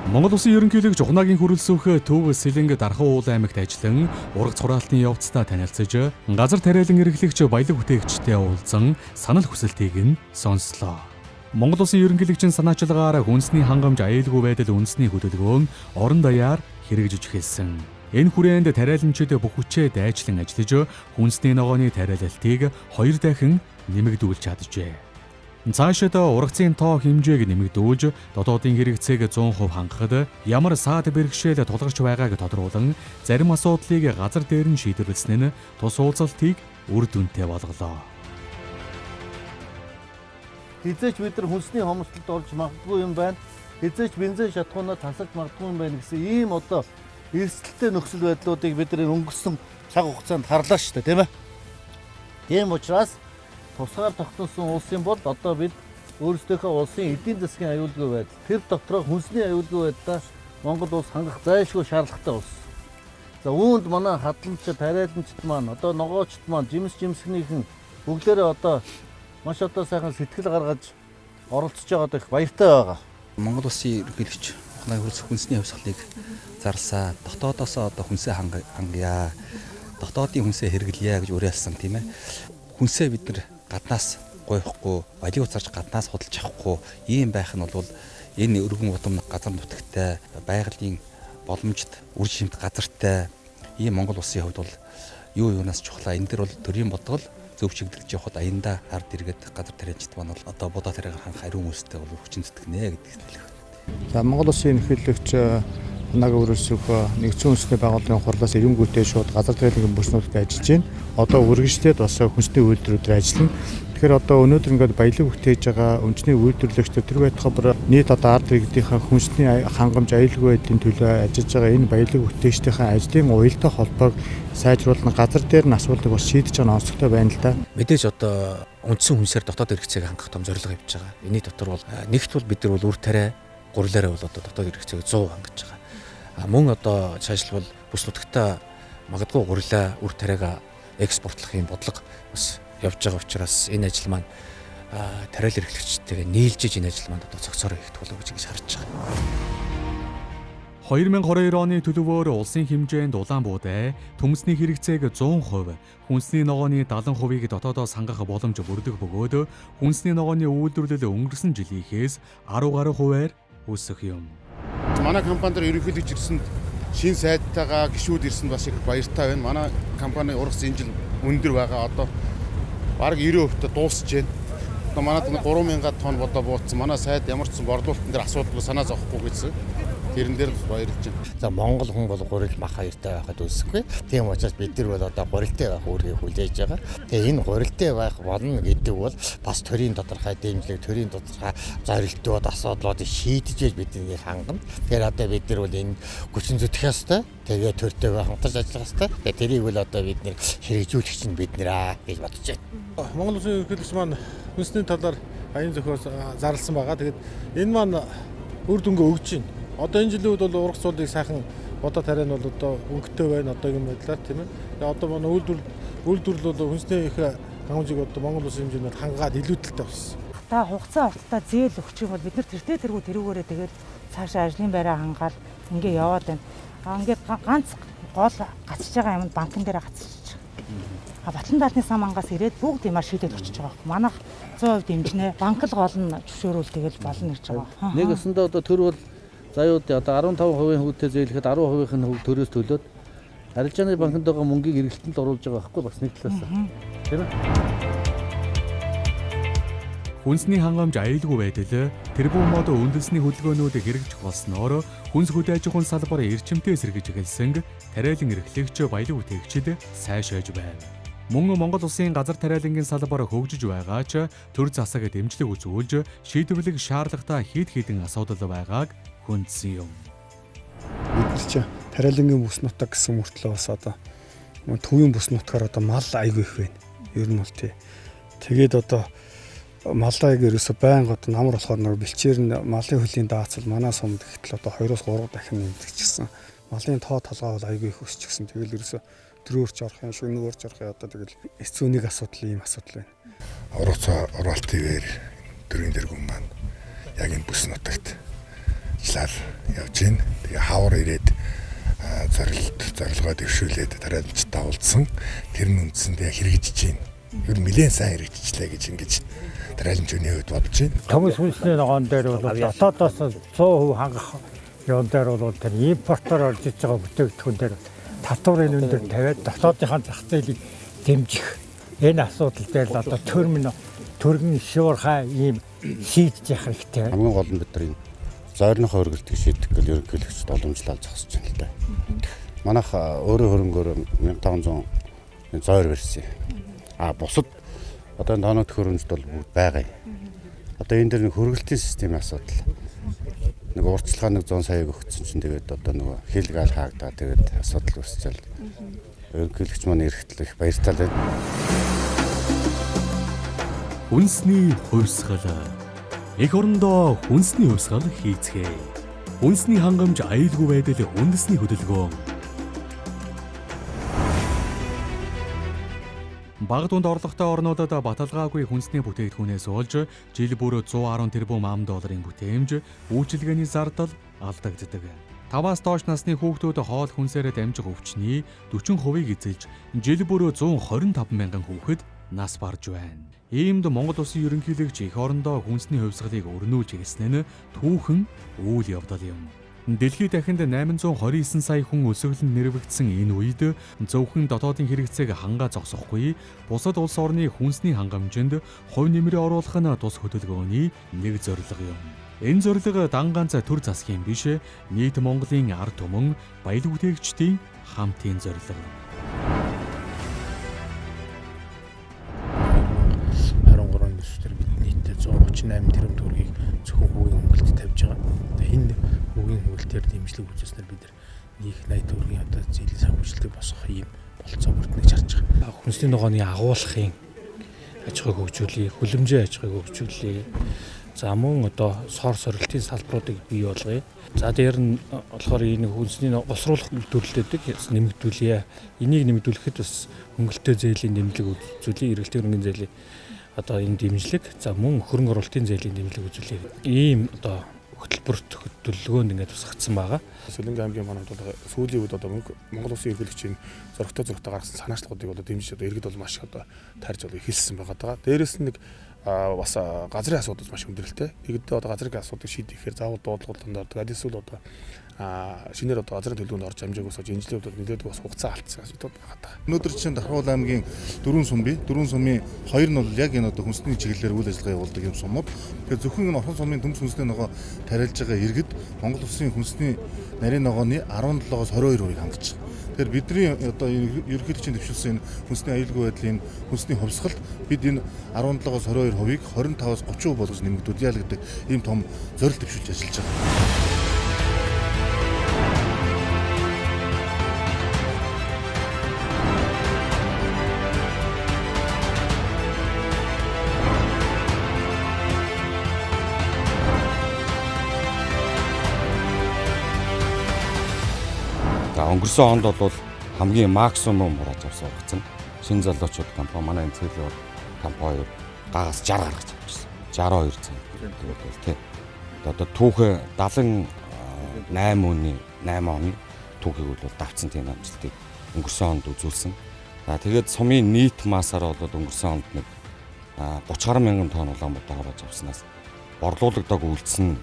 Монгол Улсын ерөнхийлөгч Ухнагийн хүрэлцүүх Төв Сэлэнг Дархан уул аймагт ажиллан ургац хураалтын явцдаа танилцж, газар тариалан эрхлэгч баялаг бүтээгчтэй уулзан санал хүсэлтийг нь сонслоо. Монгол Улсын ерөнхийлөгчийн санаачлагаар хүнсний хангамж аюулгүй байдал үндэсний хөдөлгөөн орон даяар хэрэгжиж эхэлсэн. Энэ хүрээнд тариаламжид бүх хүчээ дайчлан ажиллаж, хүнсний ногооны тариалалтыг 2 дахин нэмэгдүүлж чаджээ. Цаашид ургацын тоо хэмжээг нэмэгдүүлж, дотоодын хэрэгцээг 100% хангахад ямар саад бэрхшээл тулгарч байгааг тодруулан, зарим асуудлыг газар дээр нь шийдвэрлэсэн нь тус уулзалтыг үр дүнтэй болголоо. Хизээч бид нар хүнсний хомсдолд орж магадгүй юм байна. Хизээч бензин шатхуунаар тасалж магадгүй юм байна гэсэн ийм одоо эрсдэлтэй нөхцөл байдлуудыг бид нар өнгөрсөн цаг хугацаанд харлаа шүү дээ, тийм ээ. Тийм учраас тусгаар тогтносон улсын бол одоо бид өөрсдийнхөө улсын эдийн засгийн аюулгүй байдал, тэр дотроо хүнсний аюулгүй байдлаа Монгол улс хангах зайлшгүй шаардлагатай улс. За үүнд манай хадламж, тариаламжт маань, одоо ногоочт маань, жимсгнийхэн бүгдээрээ одоо маш одоо сайхан сэтгэл гаргаж оролцож байгаад их баяртай байгаа. Монгол Улсын ерөнхийлөгч Ухнагийн хүрэлцэх хүнсний хувьсгалыг зарласаа, дотоодоос одоо хүнсээ хангая, дотоодын хүнсээ хэрэглэе гэж уриалсан тийм ээ. Хүнсээ бид нар гаднаас гойхгүй, балиг уцаарч гаднаас худалдаж авахгүй ийм байх нь бол энэ өргөн удам газар нутагтай, байгалийн боломжит үр жимт газартай ийм Монгол улсын хувьд бол юунаас чухлаа. Энэ дэр бол төрийн бодлого зөв чиглэж явахад аяндаа ард иргэд газар тариалжт маань бол одоо бодоо тариагаар хангах ариун үйлстэй бол хүчин зүтгэнэ гэдгийг хэлэх. За Монгол Улсын ерөнхийлөгч Ухнагийн хүрэлцүүх нэгдсэн үндэсний байгууллагын хурлаас эренгүүтээ шууд газар тариалан бүснүүдд ажиллаж байна. Одоо үргэлжлээд бас хүнсний үйлдвэрүүдээр ажиллана. Тэгэхээр одоо өнөөдөр ингээд баялаг бүтээж байгаа үндэсний үйлдвэрлэгчид тэр байтугай нийт одоо ард иргэдийнхээ хүнсний хангамж аюулгүй байдлын төлөө ажиллаж байгаа энэ баялаг бүтээчдийн ажлын уялдаа холбоог сайжруулах газар дээр нь асуудлыг бас шийдэж байгаа нь онцгой байна л да. Мэдээж одоо үндсэн хүнсээр дотоод хэрэгцээг хангах том зорилго явьж байгаа. Энийн дотор бол нэгт бол бид нар бол үр тариа гурлаараа бол одоо дотоод хэрэгцээг 100 хангаж байгаа. Мөн одоо цаашлбал бүс нутагтаа магадгүй гурилаа үр тариагаа экспортлох юм бодлого бас явж байгаа учраас энэ ажил маань тариал эрхлэгчтэйгээ нийлжиж энэ ажил маань одоо цогцоор хийгдэх болов гэж харж байгаа. 2022 оны төлөвөөр улсын хэмжээнд Улаанбуудай төмсний хэрэгцээг 100%, хүнсний ногооны 70%-ийг дотоодоос хангах боломж бүрдэх бөгөөд хүнсний ногооны үйлдвэрлэл өнгөрсөн жилийнхээс 10 гаруй хувиар өсөх юм. Манай компанид ерөнхийлөгч ирсэнд шин сайдтайгаа гишүүд ирсэнд бас их баяртай байна. Манай компани ургас энэ жил өндөр байгаа. Одоо бараг 90% дуусж байна. Одоо манайд 3000 тонн бодоо буутсан. Манай сайд ямар ч борлуулалтын дээр асуудалгүй санаа зовхгүй гэсэн. Тэрэн дээр баярлж байна. За Монгол хүн бол гурил мах хоёртой байхад үүсэхгүй. Тийм учраас бид нар бол одоо гурилтай байх үүргийг хүлээж байгаа. Тэгээ энэ гурилтай байх болно гэдэг бол бас төрийн тодорхой дэмжлэг, төрийн тодорхой зорилтууд, асуудлуудыг шийдэж бид нэг хангана. Тэгэхээр одоо бид нар бол энэ хүчин зүтгэх ёстой. Тэгээ төртөөгөө хамтарч ажиллах ёстой. Тэгээ тэрийг бол одоо бид нэр хэрэгжүүлэх чинь бид нэраа гэж бодож байна. Монгол Улсын ерөнхийлөгч маань хүнсний талаар аян зохиос зарласан байгаа. Тэгээд энэ маань үр дүнгээ өгч байна. Одоо энэ жилийн үед бол ургац уулыг сайхан бодоо тариа нь бол одоо өнгөтэй байна одоогийн байдлаар тийм ээ. Тэгээ одоо манай үйлдвэрлэл бол хүнсний их хангамжийг одоо Монгол Улсын хэмжээнд хангаад илүүдэлтэй болсон. Та хугацаа уртаа зээл өгч юм бол бид нар тэргүүрээ тэгээд цаашаа ажлын байраа хангаад ингээ яваад байна. Ингээд ганц гол гацж байгаа юм банкн дээр гацчих. Батлан даалны сан мангаас ирээд бүгд юмар шийдэл өчөж байгаа. Манайх 100% дэмжинэ. Банк л гол нь зөвшөөрүүл тэгэл болно гэж байгаа. Нэг өсөндөө одоо төр бол заяуд одоо 15% хүүтэй зээлэхэд 10% нь төрөөс төлөөд арилжааны банкнд байгаа мөнгийг эргэлтэнд оруулж байгаа байхгүй бас нэг талаас. Тийм ээ. Хүнсний хангамж аюулгүй байдал тэрбум мод үндэсний хөдөлгөөнүүд хэрэгжих болсноор хүнс хөдөө аж ахуйн салбар эрчимтэй сэргэж эхэлсэн тариалан эрхлэгч баялаг бүтээгчид сайшааж байна. Мөн Монгол Улсын газар тариалангийн салбар хөгжиж байгаа ч төр засаг дэмжлэг үзүүлж шийдвэрлэх шаардлагатай хэд хэдэн асуудал байгааг хүндсэн юм. Бид нар ч тариалангийн бүс нутаг гэсэн мөртлөө бас одоо төвийн бүс нутгаар одоо мал айгүй их байна. Ер нь бол тий. Тэгээд одоо малайг ерөөсө байнга одоо намар болохоор нэг бэлчээр нь малын хөлийн даацал манай сумд гэтэл одоо 2-3 дахин нэмэгдчихсэн. Малын тоо толгой бол айгүй их өсчихсэн. Тэгэл ерөөсө төрөөрч орох юм, шөнөөрч орох юм одоо тэгэл эцүүнийг асуудал ийм асуудал байна. Оролцоо оролт ивэр төрийн дэргүүн маань яг энэ бүс нутагт ажиллаар явж байна. Тэгээ хавар ирээд зорилгоо дэвшүүлээд тариаланчтай уулзсан. Тэр нь үндсэндээ хэрэгжиж байна. Ер нь нэлээд сайн хэрэгжижлээ гэж ингэж тариаланч өний хувьд бодож байна. Төмөс хүнсний ногоон дээр бол дотоодоос 100% хангах юун дээр бол тэр импортоор орж иж байгаа бүтээгдэхүүн дээр татварын өндөр тавиад дотоодынхаа зах зээлийг дэмжих энэ асуудал дээр л одоо төргөн шуурхай ийм шийдэж явах хэрэгтэй. Хамгийн гол нь бид нар энэ зойрныхоо өргөлтийг шийдэх гэл ерөнхийлөгчд уламжлал зогсож байна л да. Манайх өөрийн хөрөнгөөр 1500 зойр барьсан. Бусад одоо энэ тооног хөрөмжд бол бүгд байгаа юм. Одоо энэ дээр нэг хөргөлтийн системийн асуудал. Нэг уртчилгаа нэг 100 саяг өгсөн чинь тэгээд одоо нөгөө хэлгээл хаагдаа тэгээд асуудал үүсчихэл. Ерөнхийлөгч маань эрэхтэл их баяртай байна. Үндэсний хувьсгал. Эх орондоо үндэсний хувьсгал хийцгээе. Үндэсний хангамж аюулгүй байдал үндэсний хөдөлгөөн. Бага дунд орлоготой орнуудад баталгаагүй хүнсний бүтээгдэхүүнээс олж жил бүр 110 тэрбум $. Бүтээмж үйлчилгээний зардал алдагддаг. 5-аас доош насны хүүхдүүд хоол хүнсээр дамжих өвчний 40%-ийг эзэлж жил бүр 125 мянган хүүхэд нас барж байна. Иймд Монгол Улсын ерөнхийлөгч эх орондоо хүнсний хувьсгалыг өрнүүлж ирсэн нь түүхэн үйл явдал юм. Дэлхийд дахинд 829 сая хүн өсөглөн нэрвэгдсэн энэ үед зөвхөн дотоодын хэрэгцээг хангаа зогсохгүй бусад улс орны хүнсний хангамжинд хувь нэмрээ оруулах нь тус хөдөлгөөний нэг зорилго юм. Энэ зорилго дан ганц төр засгийн биш, нийт Монголын ард түмэн баялаг бүтээгчдийн хамтын зорилго. 23 оны төсвөр бид нийтдээ 138 тэрбум төгрөгийг зөвхөн хүүгийн хөнгөлөлт тавьж байгаа. Энэ хүүгийн хөнгөлөлтөөр дэмжлэг үзүүлснээр бид нэг 80 төгрөгийн одоо зээлийн санхүүжилтийг босгох юм болцоо бүрднэж харж байгаа. Хүнсний ногооны агуулгын аж ахуйг хөгжүүлэх, хүлэмжийн аж ахуйг хөгжүүлэх. За мөн одоо сор сорилтын салбаруудыг бий болгоё. За дээр нь болохоор энэ хүнсний босруулах төлөвлөлтөд нэмэгдүүлье. Энийг нэмэгдүүлэхэд бас хөнгөлөлтөө зээлийн дэмжлэг үзүүлэх, эргэлтийн хөрөнгөний зээлийн одоо энэ дэмжлэг, за мөн хөрөнгө оруулалтын зээлийн дэмжлэг үзүүлэх. Ийм одоо хөтөлбөрт хөтөлгөөнд ингээд тусгагдсан байгаа. Солингийн аймгийн манайд бол сүүлийн үед одоо Монгол Улсын ерөнхийлөгчийн зөрөгтэй гаргасан санаачлагуудыг одоо дэмжиж одоо иргэд бол маш одоо тарьж одоо хэлсэн байгаа. Дээрээс нь нэг бас газрын асуудал маш хүндрэлтэй. Иргэдээ одоо газрын асуудыг шийдэхээр заавал дуудлагууданд ордог. Эсвэл одоо шинээр одоо газрын төлөвлөгөөнд орж амжаагүйс инженерийн хувьд нэлээд бас хугацаа алдсан асуудал байгаа. Өнөөдөр чинь Дархуул аймгийн дөрвөн сумын хоёр нь бол яг энэ одоо хүнсний чиглэлээр үйл ажиллагаа явуулдаг юм сумууд. Тэгэхээр зөвхөн энэ орхон сумын төмс хүнсний ногоо тариалж байгаа иргэд Монгол Улсын хүнсний нарийн ногооны 17-оос 22%-ийг хангаж байгаа. Тэгэхээр бидний одоо ерөнхийлөгчийн дэвшүүлсэн энэ хүнсний аюулгүй байдлын хүнсний хувьсгалд бид энэ 17-оос 22%-ийг 25-аас 30% болгож нэмэгдүүлье гэдэг ийм том зорилт дэвшүүлж ажиллаж байгаа. Өнгөрсөн онд бол хамгийн максимум хурааж авсан болсон. Шинэ залуучууд компани манай энэ цэглэл компани гагаас 60 гаргаж авчихсан. 62 цент. Тэгээд бол тий. Одоо түүхэн 78 оны түүхийг бол давцсан тийм амжилтыг өнгөрсөн онд үзүүлсэн. За тэгээд сумын нийт маасаар бол өнгөрсөн онд нэг 30 гаруй мянган тонн улаанбуудаа хурааж авснаас борлуулагддаг үйлдэл нь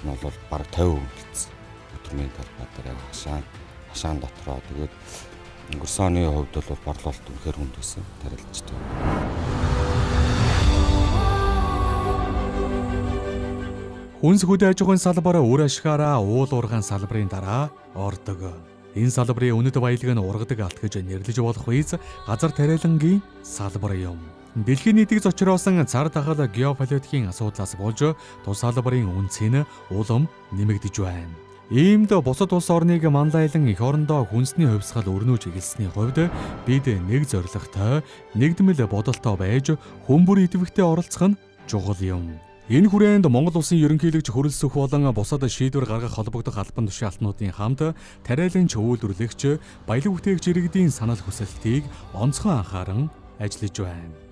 бол бараг 50% үлдсэн. Өдрийн талбай дээр хашаан дотроо тэгээд өнгөрсөн оны хувьд бол борлуулалт үнэхээр хүнд байсан тарилчтай. Хүнс хөдөө аж ахуйн салбар үр ашгаараа уул уурхайн салбарын дараа ордог. Энэ салбарын үнэт баялаг нь ургадаг алт гэж нэрлэж болох үез газар тариалангийн салбар юм. Дэлхийн нийтийг зочроосон цар тахал геополитикийн асуудлаас болж тус салбарын үнцийн улам нэмэгдэж байна. Иймд бусад улс орныг манлайлан эх орондоо хүнсний хувьсгал өрнүүлж эхэлсний хувьд бид нэг зорилготой, нэгдмэл бодолтой байж хүмүүр идэвхтэй оролцох нь чухал юм. Энэ хүрээнд Монгол Улсын ерөнхийлөгч хөрөлсөх болон бусад шийдвэр гаргах холбогдох албан тушаалтнуудын хамт тариаланч үйлдвэрлэгч, баялаг бүтээгч иргэдийн санал хүсэлтийг онцгой анхааран ажиллаж байна.